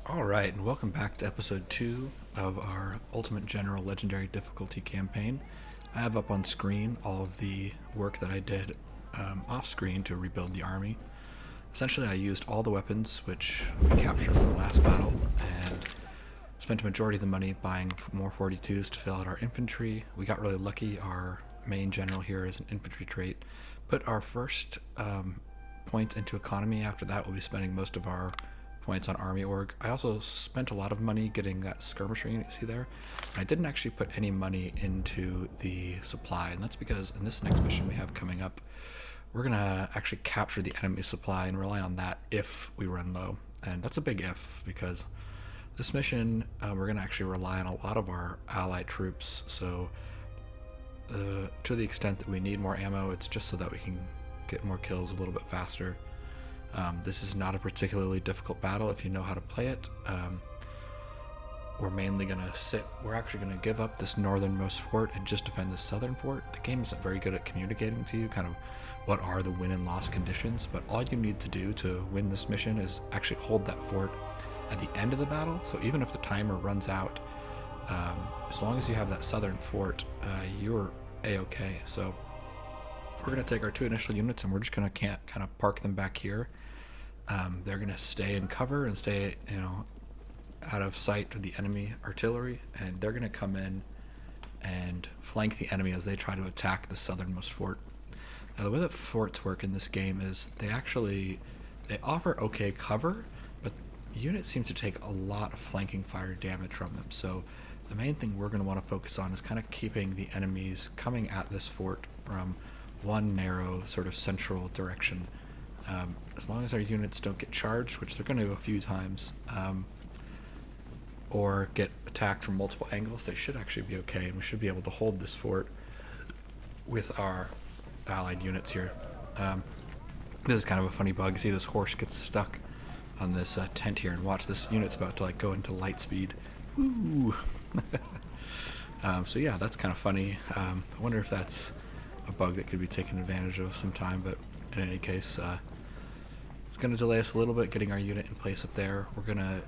Alright, and welcome back to episode 2 of our Ultimate General Legendary Difficulty campaign. I have up on screen all of the work that I did off screen to rebuild the army. Essentially, I used all the weapons which we captured in the last battle and spent a majority of the money buying more 42s to fill out our infantry. We got really lucky. Our main general here is an infantry trait. Put our first point into economy. After that, we'll be spending most of our points on army org. I also spent a lot of money getting that skirmisher unit you see there. And I didn't actually put any money into the supply, and that's because in this next mission we have coming up, we're gonna actually capture the enemy supply and rely on that if we run low. And that's a big if, because this mission we're gonna actually rely on a lot of our allied troops. So to the extent that we need more ammo, it's just so that we can get more kills a little bit faster. This is not a particularly difficult battle if you know how to play it. We're mainly going to we're actually going to give up this northernmost fort and just defend the southern fort. The game isn't very good at communicating to you kind of what are the win and loss conditions, but all you need to do to win this mission is actually hold that fort at the end of the battle. So even if the timer runs out, as long as you have that southern fort, you're a-okay. So we're going to take our two initial units and we're just going to kind of park them back here. They're going to stay in cover and stay, out of sight of the enemy artillery, and they're going to come in and flank the enemy as they try to attack the southernmost fort. Now, the way that forts work in this game is they offer okay cover, but units seem to take a lot of flanking fire damage from them. So the main thing we're going to want to focus on is kind of keeping the enemies coming at this fort from one narrow sort of central direction. As long as our units don't get charged, which they're going to do a few times, or get attacked from multiple angles, they should actually be okay, and we should be able to hold this fort with our allied units here. This is kind of a funny bug. You see this horse gets stuck on this tent here, and watch, this unit's about to go into light speed. Woo! So yeah, that's kind of funny. I wonder if that's a bug that could be taken advantage of sometime, but in any case, it's going to delay us a little bit getting our unit in place up there. We're going to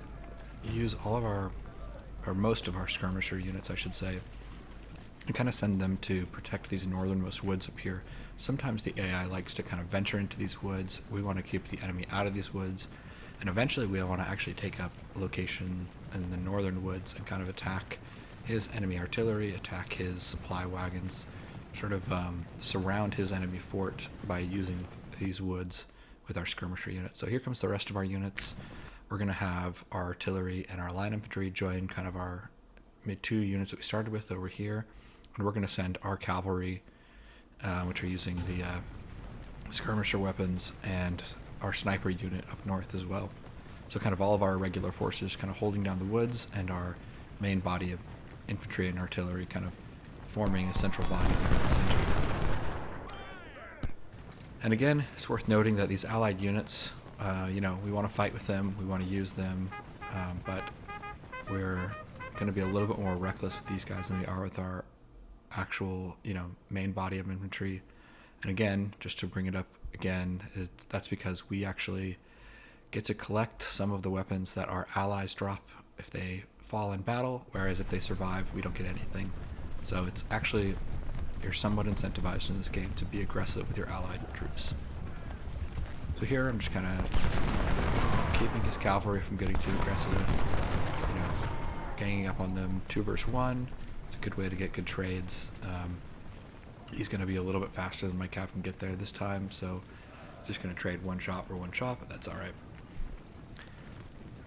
use all of or most of our skirmisher units, I should say, and kind of send them to protect these northernmost woods up here. Sometimes the AI likes to kind of venture into these woods. We want to keep the enemy out of these woods, and eventually we want to actually take up a location in the northern woods and kind of attack his enemy artillery, attack his supply wagons, sort of surround his enemy fort by using these woods with our skirmisher units. So here comes the rest of our units. We're going to have our artillery and our line infantry join kind of our two units that we started with over here, and we're going to send our cavalry, which are using the skirmisher weapons, and our sniper unit up north as well. So kind of all of our regular forces kind of holding down the woods, and our main body of infantry and artillery kind of forming a central body there in the center. And again, it's worth noting that these allied units, we want to fight with them, we want to use them, but we're going to be a little bit more reckless with these guys than we are with our actual, main body of infantry. And again, just to bring it up again, that's because we actually get to collect some of the weapons that our allies drop if they fall in battle, whereas if they survive, we don't get anything. So it's actually, you're somewhat incentivized in this game to be aggressive with your allied troops. So here I'm just kind of keeping his cavalry from getting too aggressive, ganging up on them 2 versus 1. It's a good way to get good trades. He's going to be a little bit faster than my cap can get there this time, so just going to trade one shot for one shot, but that's alright.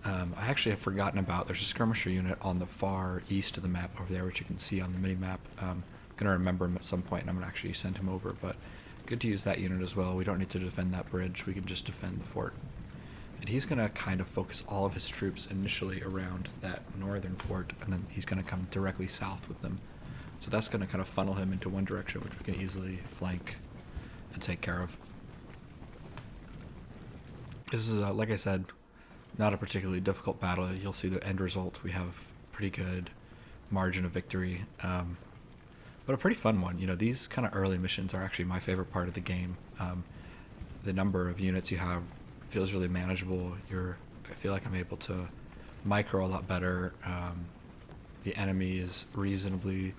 I actually have forgotten about, there's a skirmisher unit on the far east of the map over there, which you can see on the mini-map. I'm going to remember him at some point, and I'm going to actually send him over, but good to use that unit as well. We don't need to defend that bridge, we can just defend the fort. And he's going to kind of focus all of his troops initially around that northern fort, and then he's going to come directly south with them. So that's going to kind of funnel him into one direction, which we can easily flank and take care of. This is, like I said, not a particularly difficult battle. You'll see the end result. We have pretty good margin of victory, but a pretty fun one. These kind of early missions are actually my favorite part of the game. The number of units you have feels really manageable. I feel like I'm able to micro a lot better. The enemy is reasonably,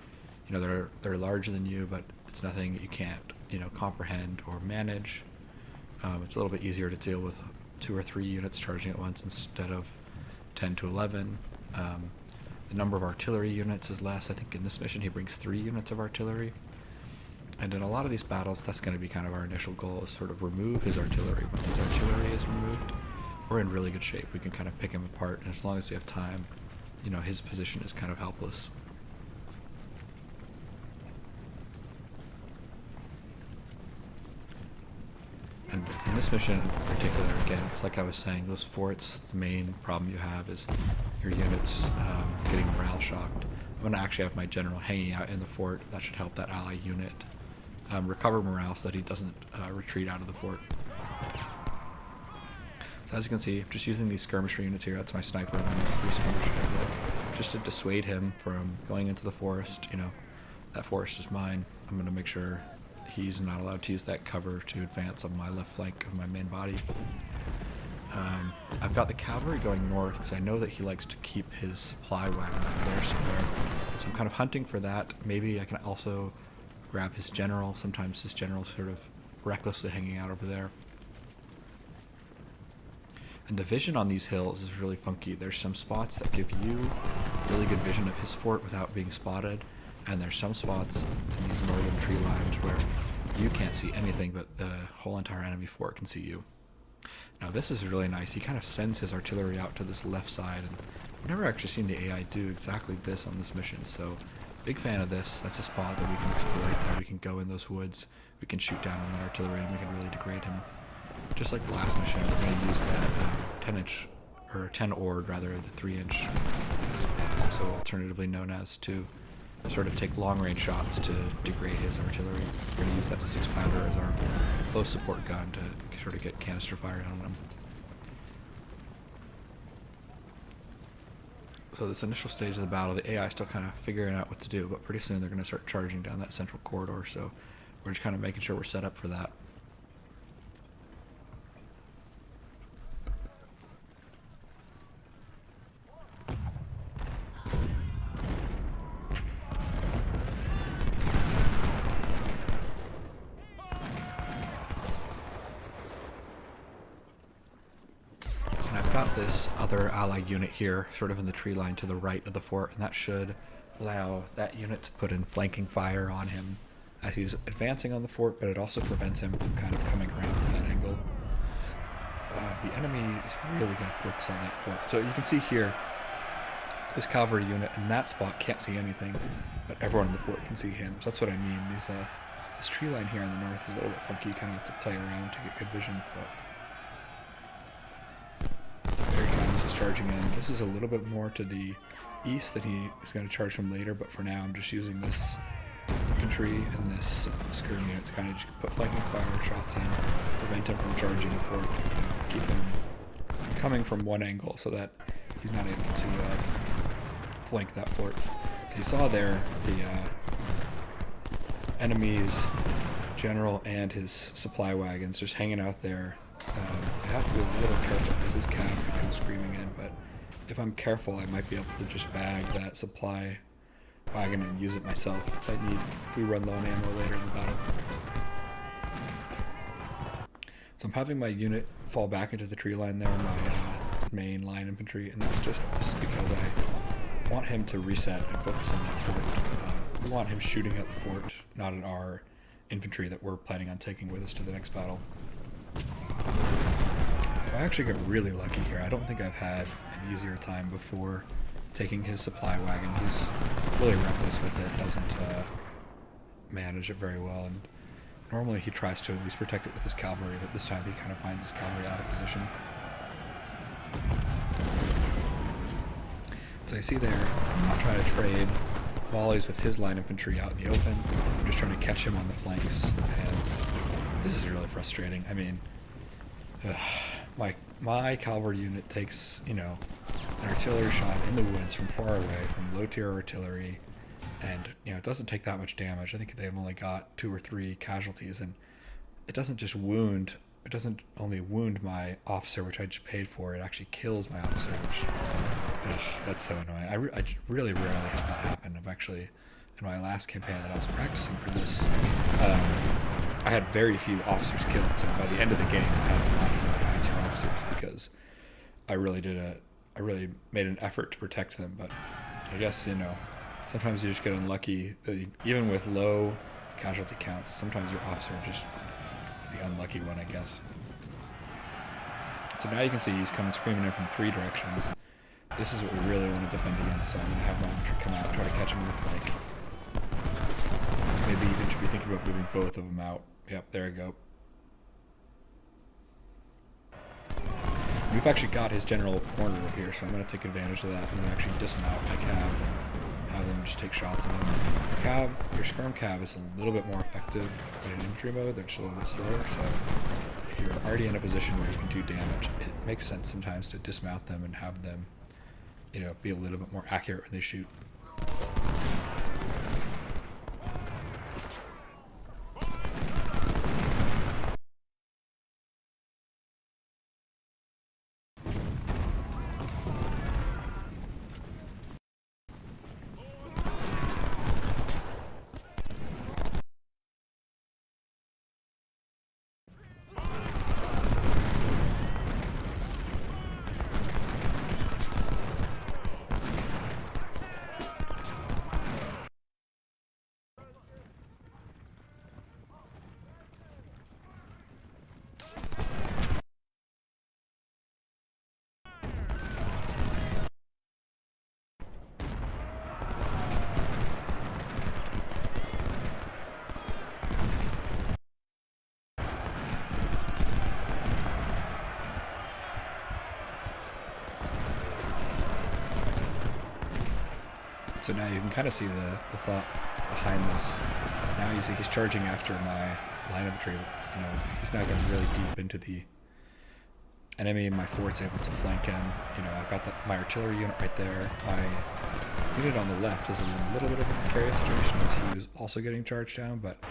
they're larger than you, but it's nothing you can't, comprehend or manage. It's a little bit easier to deal with 2 or 3 units charging at once instead of 10 to 11. The number of artillery units is less. I think in this mission he brings 3 units of artillery. And in a lot of these battles, that's going to be kind of our initial goal, is sort of remove his artillery. Once his artillery is removed, we're in really good shape. We can kind of pick him apart, and as long as we have time, his position is kind of helpless. And in this mission in particular, again, it's like I was saying, those forts, the main problem you have is your units getting morale shocked. I'm going to actually have my general hanging out in the fort. That should help that ally unit recover morale so that he doesn't retreat out of the fort. So as you can see, I'm just using these skirmisher units here. That's my sniper and the 3 skirmishers I get, just to dissuade him from going into the forest. That forest is mine. I'm going to make sure he's not allowed to use that cover to advance on my left flank of my main body. I've got the cavalry going north because I know that he likes to keep his supply wagon up there somewhere. So I'm kind of hunting for that. Maybe I can also grab his general. Sometimes his general's sort of recklessly hanging out over there. And the vision on these hills is really funky. There's some spots that give you really good vision of his fort without being spotted. And there's some spots in these northern tree lines where you can't see anything, but the whole entire enemy fort can see you. Now this is really nice. He kind of sends his artillery out to this left side, and I've never actually seen the AI do exactly this on this mission, so big fan of this. That's a spot that we can exploit. We can go in those woods, we can shoot down on that artillery, and we can really degrade him. Just like the last mission, we're going to use that 10-inch, or 10 ord rather, the 3-inch. It's also alternatively known as, to sort of take long-range shots to degrade his artillery. We're going to use that 6-pounder as our close support gun to sort of get canister fire on him. So this initial stage of the battle, the AI is still kind of figuring out what to do, but pretty soon they're going to start charging down that central corridor, so we're just kind of making sure we're set up for that. Got this other allied unit here, sort of in the tree line to the right of the fort, and that should allow that unit to put in flanking fire on him as he's advancing on the fort, but it also prevents him from kind of coming around from that angle. The enemy is really going to focus on that fort. So you can see here, this cavalry unit in that spot can't see anything, but everyone in the fort can see him. So that's what I mean. This tree line here in the north is a little bit funky. You kind of have to play around to get good vision, but there he comes, he's charging in. This is a little bit more to the east that he is going to charge from later, but for now I'm just using this infantry and this skirm unit to kind of just put flanking fire shots in, prevent him from charging the fort, keep him coming from one angle so that he's not able to flank that fort. So you saw there the enemy's general and his supply wagons just hanging out there. I have to be a little careful because his cav could come screaming in, but if I'm careful I might be able to just bag that supply wagon and use it myself if we run low on ammo later in the battle. So I'm having my unit fall back into the tree line there, my main line infantry, and that's just because I want him to reset and focus on that fort. We want him shooting at the fort, not at our infantry that we're planning on taking with us to the next battle. So I actually got really lucky here. I don't think I've had an easier time before taking his supply wagon. He's really reckless with it, doesn't manage it very well, and normally he tries to at least protect it with his cavalry, but this time he kind of finds his cavalry out of position. So you see there, I'm not trying to trade volleys with his line infantry out in the open. I'm just trying to catch him on the flanks, and this is really frustrating. I mean, my cavalry unit takes, an artillery shot in the woods from far away, from low-tier artillery, and, it doesn't take that much damage. I think they've only got 2 or 3 casualties, and it doesn't only wound my officer, which I just paid for, it actually kills my officer, which That's so annoying. I really rarely have that happen. I've actually, in my last campaign that I was practicing for this, um, I had very few officers killed. So by the end of the game, I had a lot of my high tier officers because I really made an effort to protect them. But I guess, you know, sometimes you just get unlucky. Even with low casualty counts, sometimes your officer just is the unlucky one, I guess. So now you can see he's coming screaming in from 3 directions. This is what we really want to defend against, so I'm going to have my infantry come out, try to catch him in the flank. Maybe even should be thinking about moving both of them out. Yep, there we go. We've actually got his general corner here, so I'm going to take advantage of that. I'm going to actually dismount my cav and have them just take shots at him. Your skirm cav is a little bit more effective in an infantry mode. They're just a little bit slower, so if you're already in a position where you can do damage, it makes sense sometimes to dismount them and have them, you know, be a little bit more accurate when they shoot. So now you can kind of see the thought behind this. Now you see he's charging after my line of infantry. You know, he's now going really deep into the enemy, and my fort's able to flank him. You know, I've got my artillery unit right there. My unit on the left is in a little bit of a precarious situation as he was also getting charged down, but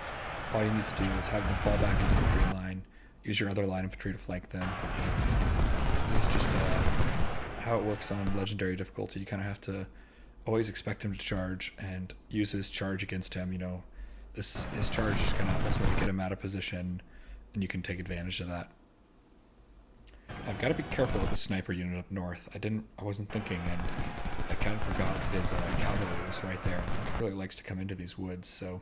all you need to do is have them fall back into the green line, use your other line infantry to flank them. You know, this is just how it works on legendary difficulty. You kind of have to always expect him to charge and use his charge against him. You know, his charge is going to ultimately get him out of position, and you can take advantage of that. I've got to be careful with the sniper unit up north. I wasn't thinking, and I kind of forgot that his cavalry was right there. He really likes to come into these woods, so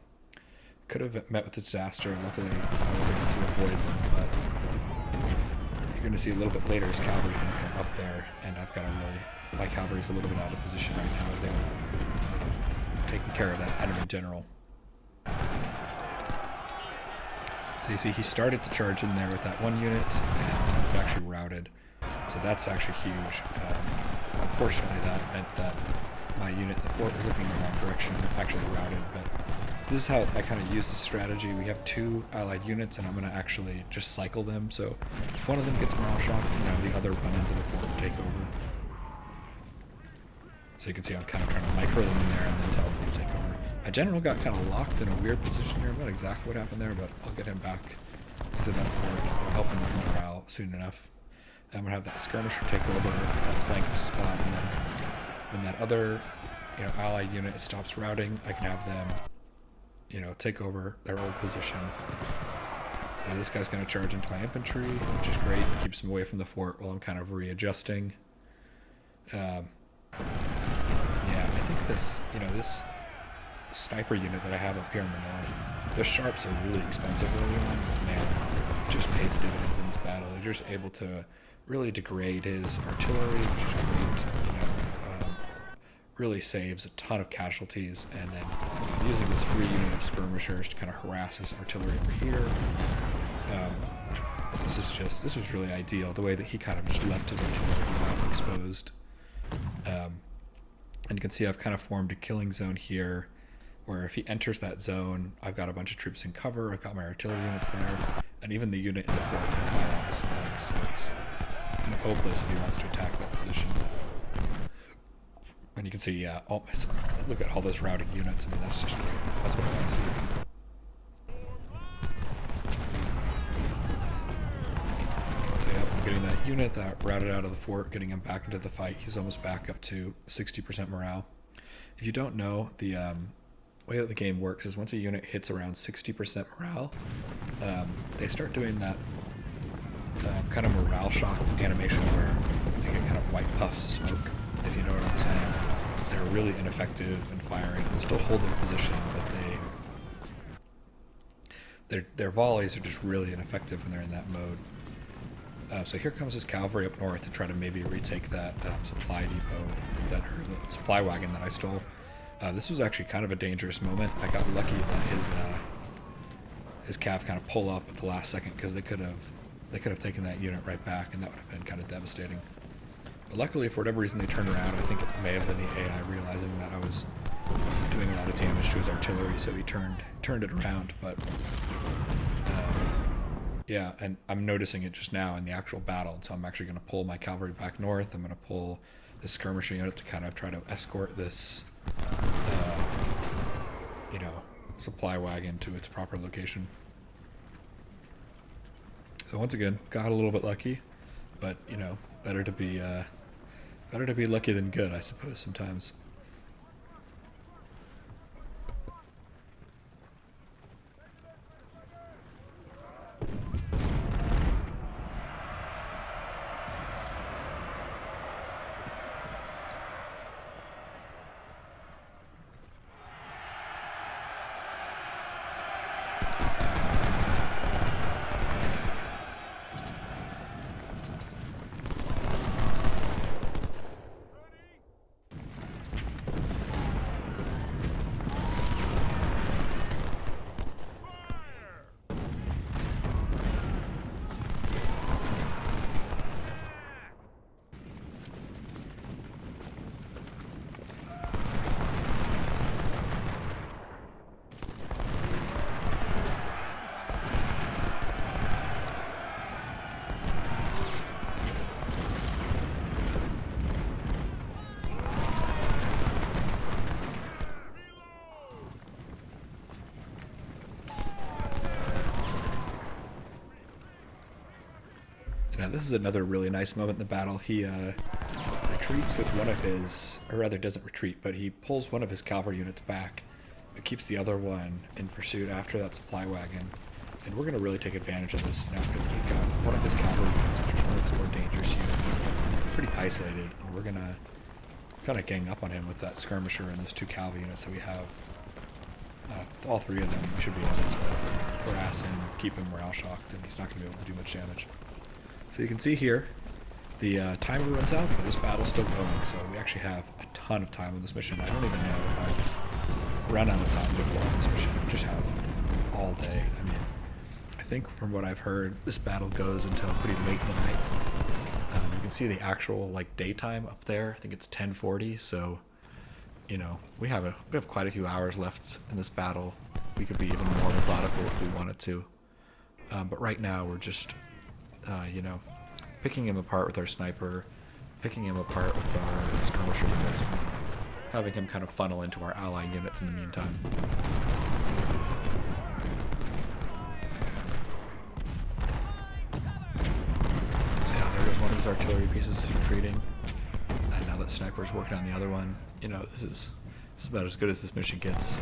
could have met with a disaster. Luckily, I was able to avoid them, but you're going to see a little bit later his cavalry's going to come up there, and I've got to my cavalry's a little bit out of position right now as they're taking care of that enemy general. So you see he started to charge in there with that one unit, and it actually routed. So that's actually huge. Unfortunately, that meant that my unit in the fort was looking in the wrong direction, actually routed, but this is how I kind of use the strategy. We have 2 allied units, and I'm going to actually just cycle them. So if one of them gets morale shocked, the other run into the fort and take over. So you can see I'm kind of trying to micro them in there and then tell them to take over. My general got kind of locked in a weird position here. I'm not exactly what happened there, but I'll get him back into that fort. It'll help him with morale soon enough. I'm going to have that skirmisher take over that flank spot, and then when that other, you know, allied unit stops routing, I can have them, you know, take over their old position. Now this guy's going to charge into my infantry, which is great. It keeps him away from the fort while I'm kind of readjusting. Yeah, I think this, you know, this sniper unit that I have up here in the north, the sharps are really expensive early on, but man, it just pays dividends in this battle. They're just able to really degrade his artillery, which is great, you know, really saves a ton of casualties, and then I'm using this free unit of skirmishers to kind of harass his artillery over here. This was really ideal, the way that he kind of just left his artillery exposed. And you can see I've kind of formed a killing zone here, where if he enters that zone, I've got a bunch of troops in cover, I've got my artillery units there, and even the unit in the fort can fire on his flank, so he's kind of hopeless if he wants to attack that position. And you can see, yeah, look at all those routing units. I mean, that's just great. That's what I want to see. So yeah, I'm getting that unit that routed out of the fort, getting him back into the fight. He's almost back up to 60% morale. If you don't know, the way that the game works is once a unit hits around 60% morale, they start doing that kind of morale shocked animation where they get kind of white puffs of smoke, if you know what I'm saying. They're really ineffective in firing. They still hold their position, but their volleys are just really ineffective when they're in that mode. So here comes his cavalry up north to try to maybe retake that supply depot, or the supply wagon that I stole. This was actually kind of a dangerous moment. I got lucky that his cav kind of pull up at the last second, because they could have taken that unit right back, and that would have been kind of devastating. But luckily, for whatever reason, they turned around. I think it may have been the AI realizing that I was doing a lot of damage to his artillery, so he turned it around. But yeah, and I'm noticing it just now in the actual battle, so I'm actually going to pull my cavalry back north. I'm going to pull this skirmisher unit to kind of try to escort this, supply wagon to its proper location. So once again, got a little bit lucky, but better to be lucky than good, I suppose, sometimes. Now this is another really nice moment in the battle. He retreats with one of his, or rather doesn't retreat, but he pulls one of his cavalry units back, but keeps the other one in pursuit after that supply wagon. And we're going to really take advantage of this now, because we've got one of his cavalry units, which is one of his more dangerous units, pretty isolated, and we're going to kind of gang up on him with that skirmisher and those two cavalry units that we have. All three of them, we should be able to harass him, keep him morale shocked, and he's not going to be able to do much damage. So you can see here, the timer runs out, but this battle's still going, so we actually have a ton of time on this mission. I don't even know if I've run out of time before on this mission. We just have all day. I mean, I think from what I've heard, this battle goes until pretty late in the night. You can see the actual daytime up there. I think it's 10:40, so we have quite a few hours left in this battle. We could be even more methodical if we wanted to. But right now we're just picking him apart with our sniper, picking him apart with our skirmisher units, and having him kind of funnel into our ally units in the meantime. So yeah, there goes one of his artillery pieces is retreating, and now that sniper's working on the other one, this is about as good as this mission gets.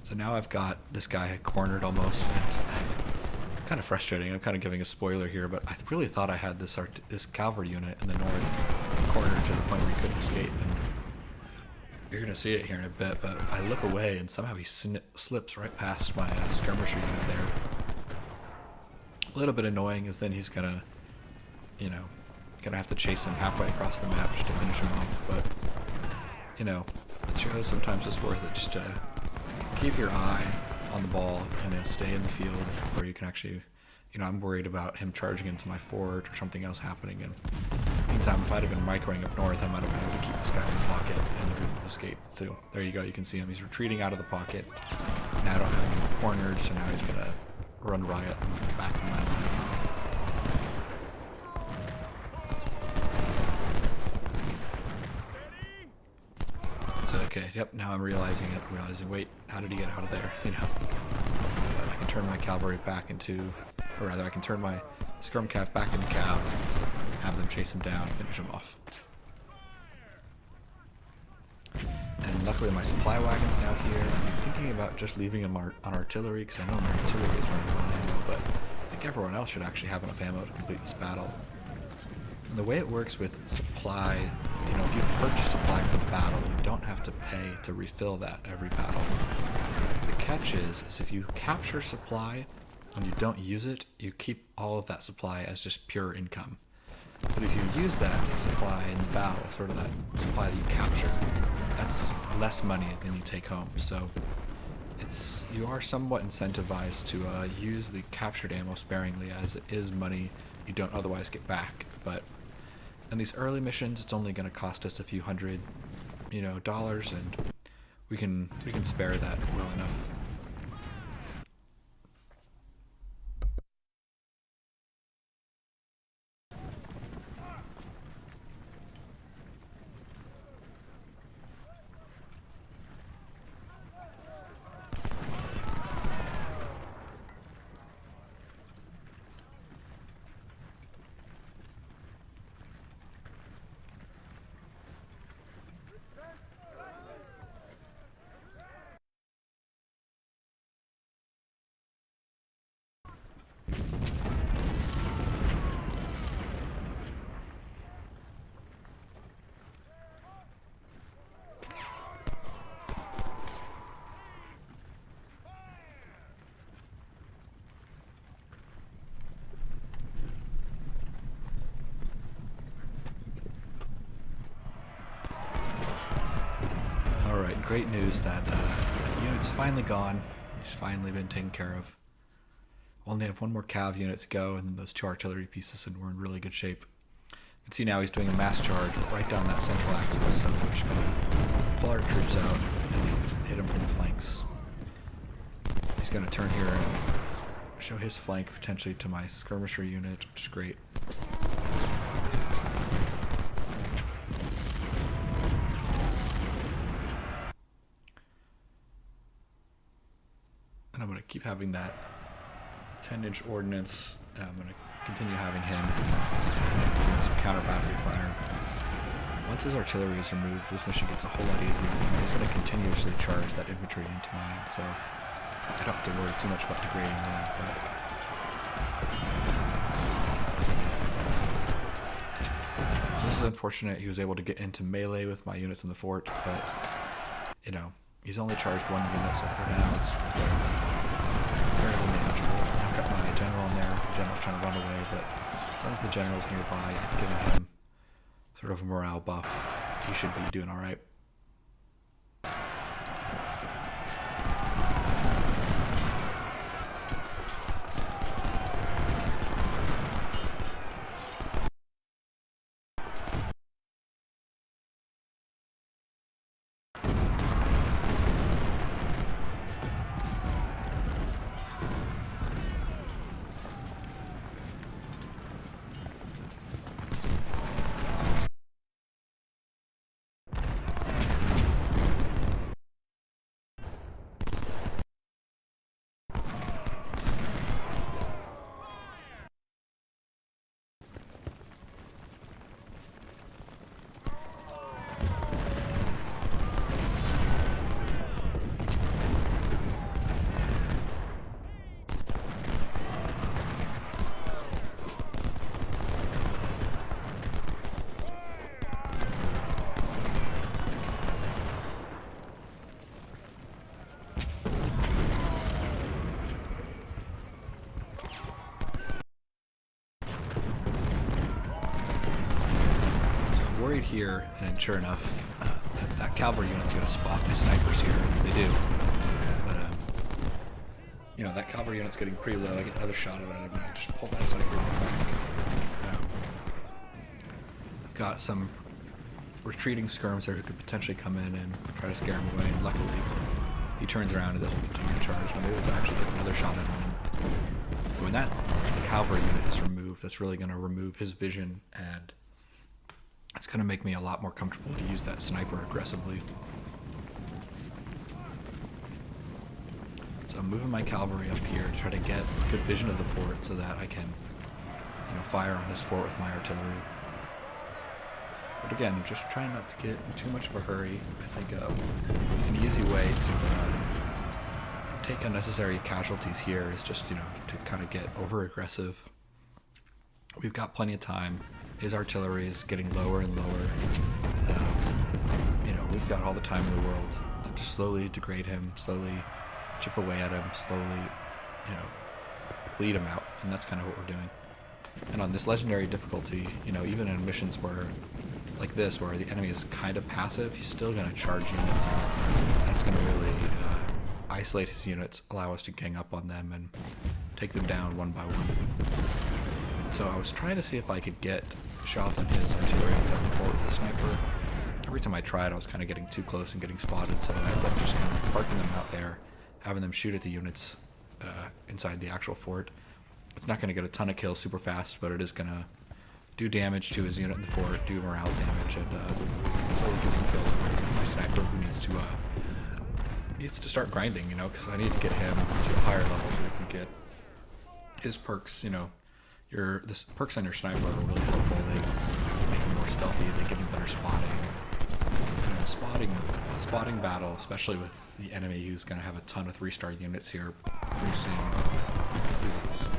So now I've got this guy cornered almost, and kind of frustrating. I'm kind of giving a spoiler here, but I really thought I had this cavalry unit in the north cornered to the point where he couldn't escape, and you're going to see it here in a bit, but I look away and somehow he slips right past my skirmisher unit there. A little bit annoying, is then he's going to have to chase him halfway across the map just to finish him off, but it shows sometimes it's worth it just to keep your eye on the ball and stay in the field where you can actually, I'm worried about him charging into my fort or something else happening. And meantime, if I'd have been microing up north, I might have been able to keep this guy in the pocket and he wouldn't have escaped. So there you go. You can see him. He's retreating out of the pocket. Now I don't have him cornered, so now he's going to run riot back in my line. Okay, yep, now I'm realizing it. I'm realizing, wait, how did he get out of there? But I can turn my cavalry back into Or rather, I can turn my Skirm Cav back into Cav, have them chase him down, finish him off. And luckily my supply wagon's now here. I'm thinking about just leaving him on artillery, because I know my artillery is running low on ammo, but I think everyone else should actually have enough ammo to complete this battle. And the way it works with supply, you know, if you purchase supply for the battle, you don't have to pay to refill that every battle. The catch is if you capture supply and you don't use it, you keep all of that supply as just pure income. But if you use that supply in the battle, sort of that supply that you capture, that's less money than you take home. So you are somewhat incentivized to use the captured ammo sparingly, as it is money you don't otherwise get back. But in these early missions, it's only going to cost us a few hundred, dollars, and we can spare that well enough. Alright, great news that unit's finally gone. He's finally been taken care of. Only have one more cav unit to go, and those 2 artillery pieces, and we're in really good shape. You can see now he's doing a mass charge right down that central axis, so we're just gonna pull our troops out and hit him from the flanks. He's gonna turn here and show his flank potentially to my skirmisher unit, which is great. And I'm going to keep having that 10-inch ordnance. I'm going to continue having him doing some counter battery fire. Once his artillery is removed, this mission gets a whole lot easier. He's going to continuously charge that infantry into mine, so I don't have to worry too much about degrading them. So this is unfortunate. He was able to get into melee with my units in the fort, but he's only charged 1 unit, so for now it's fairly manageable. I've got my general in there. The general's trying to run away, but as long as the general's nearby, giving him sort of a morale buff, he should be doing alright. Worried here, and sure enough, that cavalry unit's going to spot my snipers here, as they do. But, that cavalry unit's getting pretty low. I get another shot at it, and I just pull that sniper unit back. I've got some retreating skirms there who could potentially come in and try to scare him away, and luckily he turns around and doesn't continue to charge, and I'm able to actually get another shot at him. When that cavalry unit is removed, that's really going to remove his vision, and it's going to make me a lot more comfortable to use that sniper aggressively. So I'm moving my cavalry up here to try to get good vision of the fort so that I can, fire on his fort with my artillery. But again, just trying not to get in too much of a hurry. I think an easy way to take unnecessary casualties here is just, to kind of get over-aggressive. We've got plenty of time. His artillery is getting lower and lower. We've got all the time in the world to just slowly degrade him, slowly chip away at him, slowly, bleed him out, and that's kind of what we're doing. And on this legendary difficulty, even in missions like this, where the enemy is kind of passive, he's still going to charge units, and that's going to really isolate his units, allow us to gang up on them and take them down one by one. So I was trying to see if I could get shots on his artillery inside the fort with the sniper. Every time I tried, I was kind of getting too close and getting spotted, so I ended up just kind of parking them out there, having them shoot at the units inside the actual fort. It's not going to get a ton of kills super fast, but it is going to do damage to his unit in the fort, do morale damage, and slowly get some kills for my sniper, who needs to start grinding, because I need to get him to a higher level so we can get his perks. The perks on your sniper are really helpful. They make him more stealthy. They give him better spotting. A spotting battle, especially with the enemy who's going to have a ton of 3-star units here pretty soon,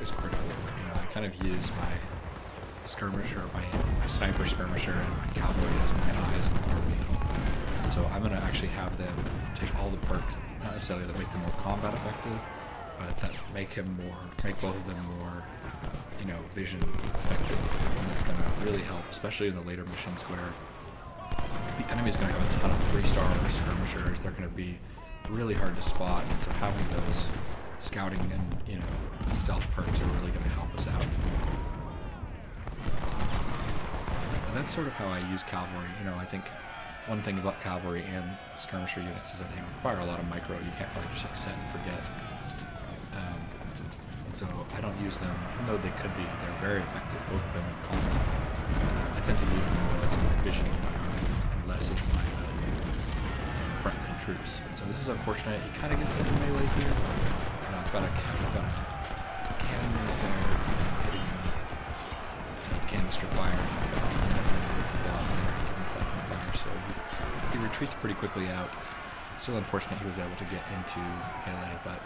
is critical. I kind of use my skirmisher, my sniper skirmisher, and my cavalry as my eyes in the army. And so I'm going to actually have them take all the perks, not necessarily that make them more combat effective, but that make both of them more, vision effective. And that's going to really help, especially in the later missions where the enemy's going to have a ton of 3-star skirmishers. They're going to be really hard to spot, and so having those scouting and stealth perks are really going to help us out. And that's sort of how I use cavalry. I think one thing about cavalry and skirmisher units is that they require a lot of micro. You can't really just set and forget. And so I don't use them, even though they could be. They're very effective, both of them in combat. I tend to use them more as my vision in my army and less as my frontline troops. So this is unfortunate. He kind of gets into melee here, but I've got a cannon right there, hitting him with canister fire. So he retreats pretty quickly out. Still unfortunate he was able to get into melee, but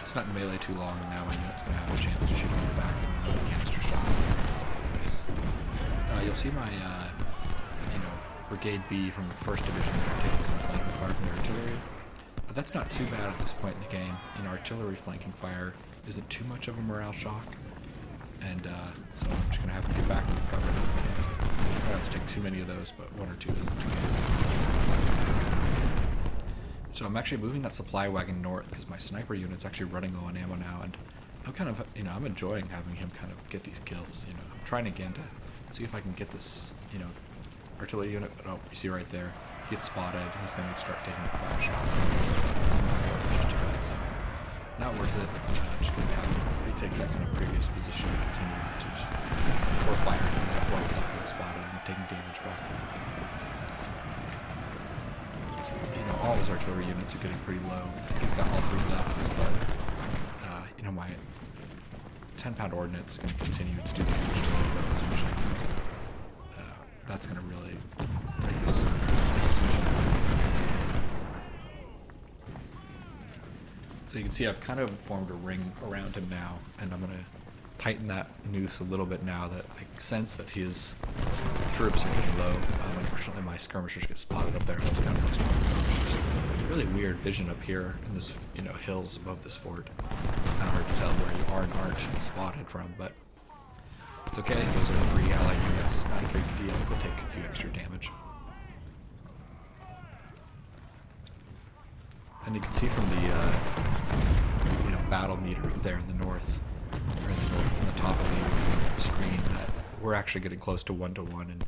it's not in melee too long, and now my unit's going to have a chance to shoot him in the back and canister shots. It's all really nice. You'll see my Brigade B from the 1st Division there taking some flanking fire from the artillery. That's not too bad at this point in the game. Artillery flanking fire isn't too much of a morale shock, and so I'm just going to have them get back into cover. I don't have to take too many of those, but 1 or 2 isn't too bad. So I'm actually moving that supply wagon north because my sniper unit's actually running low on ammo now, and I'm kind of, I'm enjoying having him kind of get these kills. I'm trying again to see if I can get this, artillery unit, but oh, you see right there, he gets spotted, and he's going to start taking 5 shots, which is too bad, so not worth it. Just going to have him retake that kind of previous position and continue to just pour fire into that fort without being spotted and taking damage back. All his artillery units are getting pretty low. I think he's got all 3 left, but my 10-pound ordnance is going to continue to do damage to this mission. That's going to really make this mission happen. So you can see I've kind of formed a ring around him now, and I'm going to tighten that noose a little bit now that I sense that his troops are getting low. Unfortunately, my skirmishers get spotted up there. That's kind of what's going on. It's just really weird vision up here in this, hills above this fort. It's kind of hard to tell where you are and aren't spotted from, but it's okay. Those are 3 allied units. It's not a big deal if they take a few extra damage. And you can see from the battle meter up there in the north, or in the top of the screen, that we're actually getting close to 1-to-1, and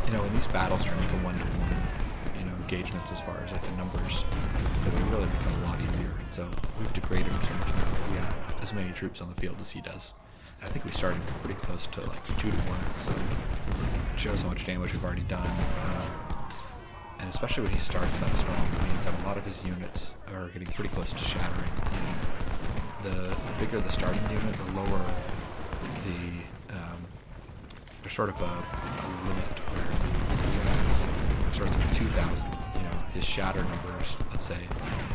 when these battles turn into 1-to-1 engagements as far as like the numbers, they really become a lot easier. So we've degraded him so much now that we have as many troops on the field as he does. And I think we started pretty close to like 2-to-1, so it shows how much damage we've already done. And especially when he starts that strong, it means that a lot of his units are getting pretty close to shattering. The bigger the starting unit, the lower the there's sort of a limit where the unit starts with 2,000. His shatter numbers, let's say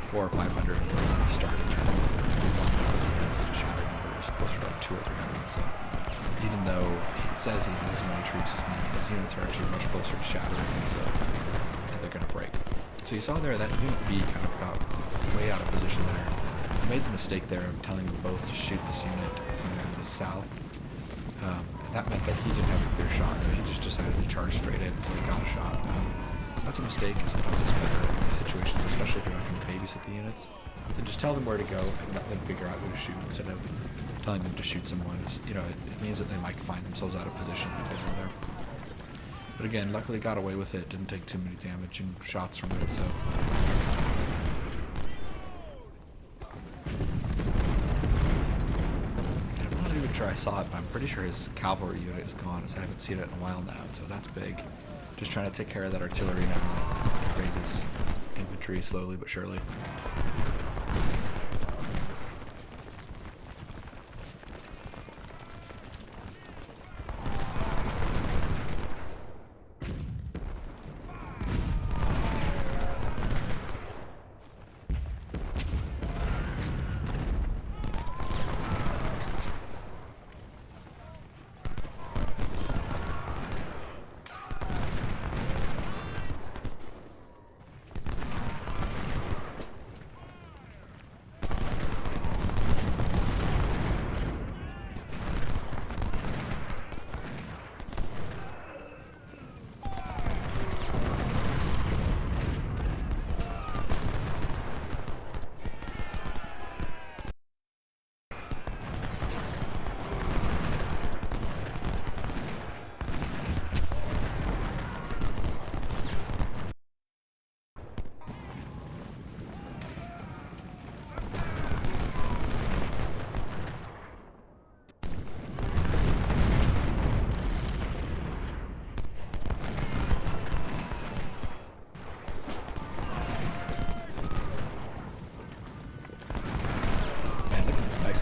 400 or 500, whereas if he started at 1,000, his shatter number is closer to like 200 or 300. So even though it says he has as many troops as me, his units are actually much closer to shattering, and so they're going to break. So you saw there that Unit B kind of got way out of position there. I made the mistake there of telling them both to shoot this unit in the south. And that meant that he didn't have a clear shot, so he just decided to charge straight in until he got a shot. That's a mistake. Sometimes it's better in these situations, especially if you're not going to babysit the units, to just tell them where to go and let them figure out who to shoot instead of telling them to shoot someone. It means that they might find themselves out of position a bit more there. But again, luckily got away with it. Didn't take too many damaging shots from it, so... And I'm not even sure I saw it, but I'm pretty sure his cavalry unit is gone, as I haven't seen it in a while now, so that's big. Just trying to take care of that artillery now. Upgrade his infantry slowly but surely.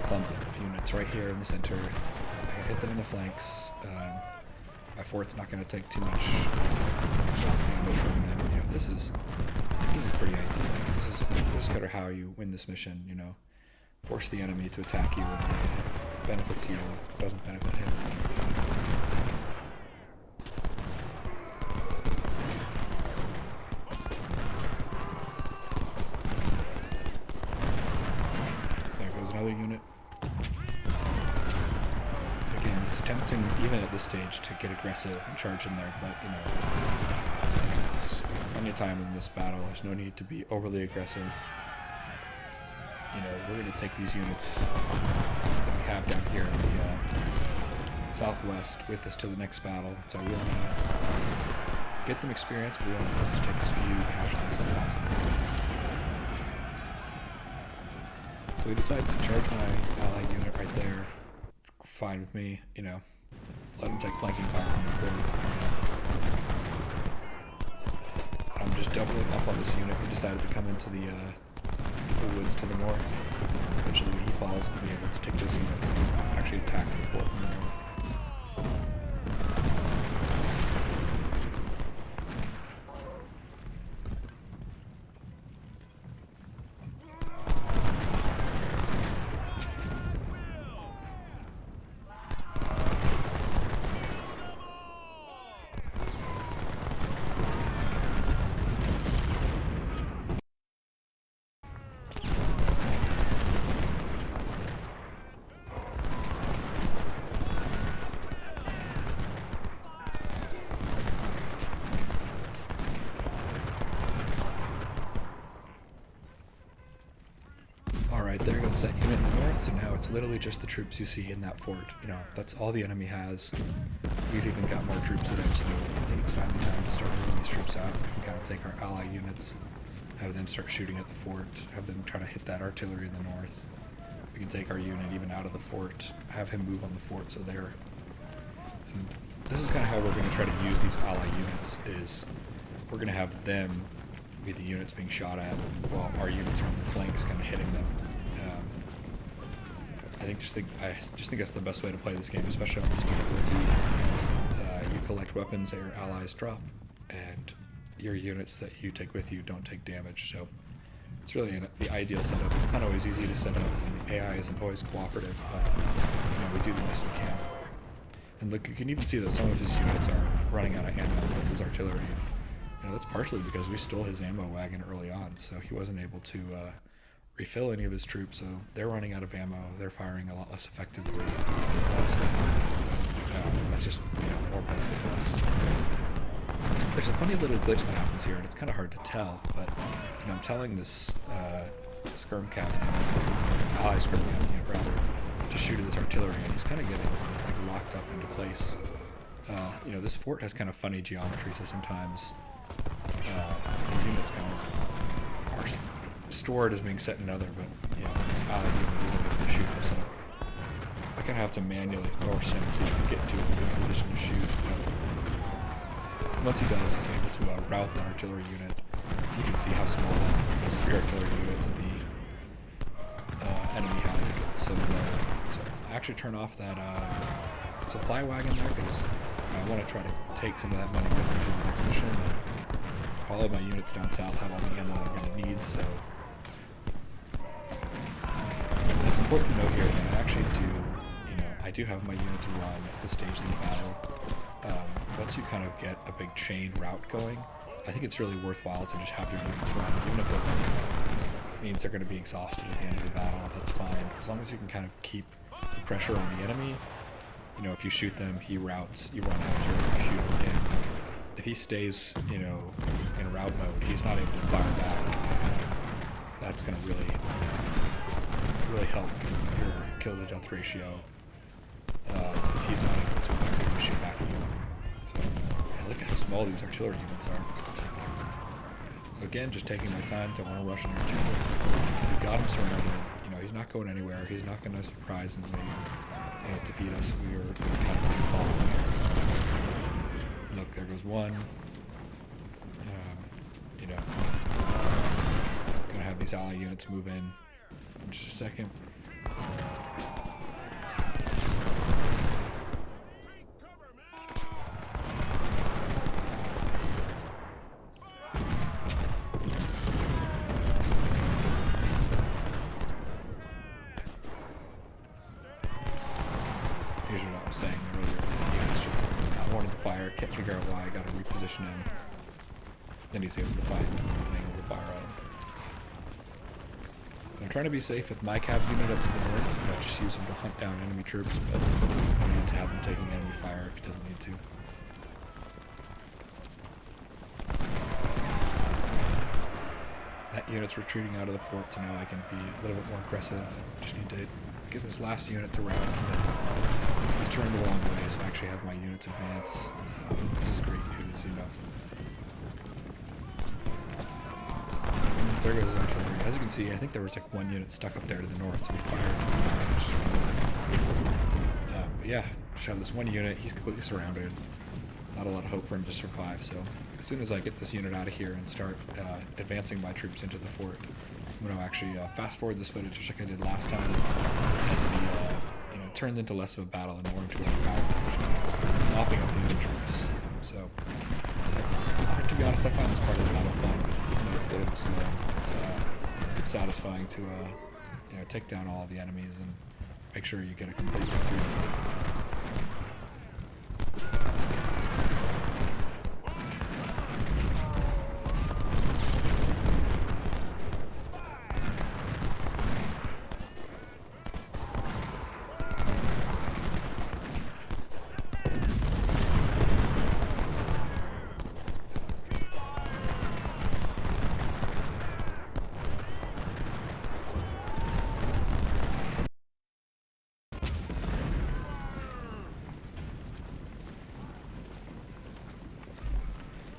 Clump of units right here in the center. I can hit them in the flanks. My fort's not going to take too much shot damage from them. This is pretty ideal. This is kind of how you win this mission. Force the enemy to attack you in a way that benefits you, doesn't benefit him. There goes another unit. Again, it's tempting, even at this stage, to get aggressive and charge in there, but, there's plenty of time in this battle. There's no need to be overly aggressive. We're going to take these units that we have down here in the southwest with us to the next battle. So we want to get them experience, but we want them to take as few casualties as possible. So he decides to charge my allied unit right there. Fine with me, let him take flanking fire from the fort. I'm just doubling up on this unit who decided to come into the woods to the north. Eventually when he falls, we'll be able to take those units and actually attack the fort from the north. Alright, there goes that unit in the north, so now it's literally just the troops you see in that fort. That's all the enemy has. We've even got more troops in him, so I think it's finally time to start moving these troops out. We can kind of take our ally units, have them start shooting at the fort, have them try to hit that artillery in the north. We can take our unit even out of the fort, have him move on the fort so there. And this is kind of how we're going to try to use these ally units, is we're going to have them be the units being shot at, while our units are on the flanks, kind of hitting them. I just think that's the best way to play this game, especially on this difficulty. You collect weapons that your allies drop, and your units that you take with you don't take damage. So it's really the ideal setup. Not always easy to set up, and the AI isn't always cooperative, but we do the best we can. And look, you can even see that some of his units are running out of ammo. That's his artillery. That's partially because we stole his ammo wagon early on, so he wasn't able to refill any of his troops. So they're running out of ammo. They're firing a lot less effectively. That's just more benefit to us. There's a funny little glitch that happens here, and it's kind of hard to tell. But I'm telling this skirm captain, ally skirm captain, rather, to shoot at this artillery, and he's kind of getting locked up into place. This fort has kind of funny geometry, so sometimes the units kind of are stored as being set in another, but ally unit isn't able to shoot him, so I kind of have to manually force him to get to a good position to shoot. But once he does, he's able to route that artillery unit. You can see how small those 3 artillery units that the enemy has against so low. So I actually turn off that supply wagon there because I want to try to take some of that money with me to the next mission. And all of my units down south have all the ammo they're going to need, so it's important to note here that I actually I do have my units run at this stage in the battle. Once you kind of get a big chain route going, I think it's really worthwhile to just have your units run, even if it means they're going to be exhausted at the end of the battle. That's fine, as long as you can kind of keep the pressure on the enemy. If you shoot them, he routes, you run after him, you shoot him again. If he stays, in route mode, he's not able to fire back, and that's going to really help your kill to death ratio if he's not able to effectively shoot back at you. So, look at how small these artillery units are. So again, just taking my time, don't want to rush into artillery. We've got him surrounded. He's not going anywhere. He's not going to surprisingly defeat us. We are kind of following here. Look, there goes one. Gonna have these ally units move in just a second. Here's what I was saying earlier. It's just not wanting to fire, can't figure out why. I gotta reposition him. Then he's able to find an angle to fire at him. I'm trying to be safe with my cav unit up to the north. I just use him to hunt down enemy troops, but I need to have him taking enemy fire if he doesn't need to. That unit's retreating out of the fort, so now I can be a little bit more aggressive. Just need to get this last unit to round, and he's turned the wrong way, so I actually have my units advance. This is great news, There goes his artillery. As you can see, I think there was one unit stuck up there to the north, so we fired. But yeah, just have this one unit. He's completely surrounded. Not a lot of hope for him to survive, so as soon as I get this unit out of here and start advancing my troops into the fort, I'm going to actually fast forward this footage just like I did last time, as the it turns into less of a battle and more into a rout, just kind of mopping up the enemy troops. So, to be honest, I find this part of the battle fun, even though it's a little bit slow. It's satisfying to take down all of the enemies and make sure you get a complete victory.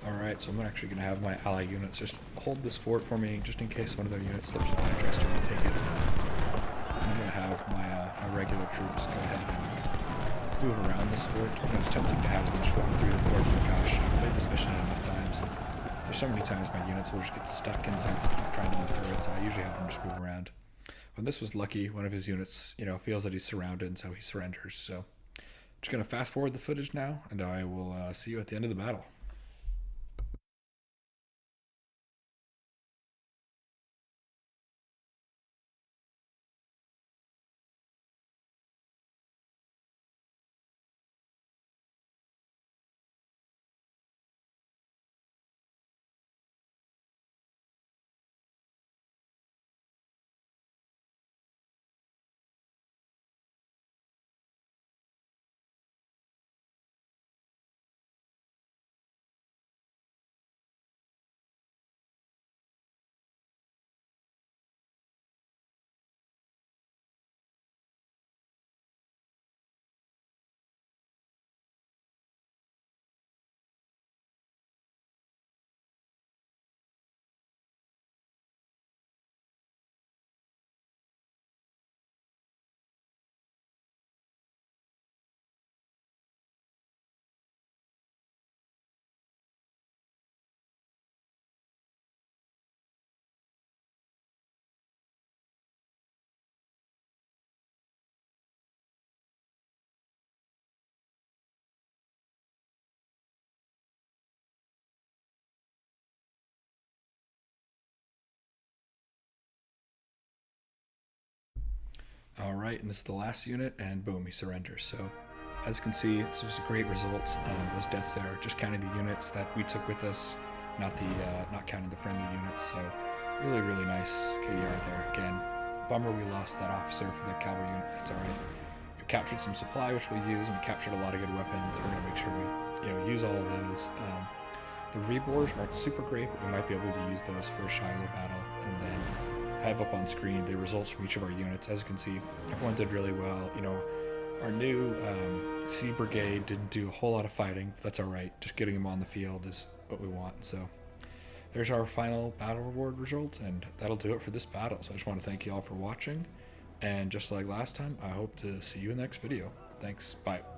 Alright, so I'm actually going to have my ally units just hold this fort for me, just in case one of their units slips by and tries to retake it. And I'm going to have my regular troops go ahead and move around this fort. It's tempting to have them just walk through the fort, but gosh, I've played this mission enough times. so many times my units will just get stuck inside the front trying to move through it, so I usually have them just move around. When this was lucky, one of his units, feels that he's surrounded, and so he surrenders. So, just gonna fast forward the footage now, and I will see you at the end of the battle. All right, and this is the last unit, and boom, he surrenders. So, as you can see, this was a great result. Those deaths there, just counting the units that we took with us, not counting the friendly units. So, really, really nice KDR there. Again, bummer we lost that officer for the cavalry unit. It's all right. We captured some supply, which we'll use, and we captured a lot of good weapons. We're gonna make sure we, use all of those. The rebores aren't super great, but we might be able to use those for a Shiloh battle, and then I have up on screen the results from each of our units. As you can see, everyone did really well. Our new C Brigade didn't do a whole lot of fighting, but that's alright. Just getting them on the field is what we want. So there's our final battle reward results, and that'll do it for this battle. So I just want to thank you all for watching, and just like last time, I hope to see you in the next video. Thanks, bye.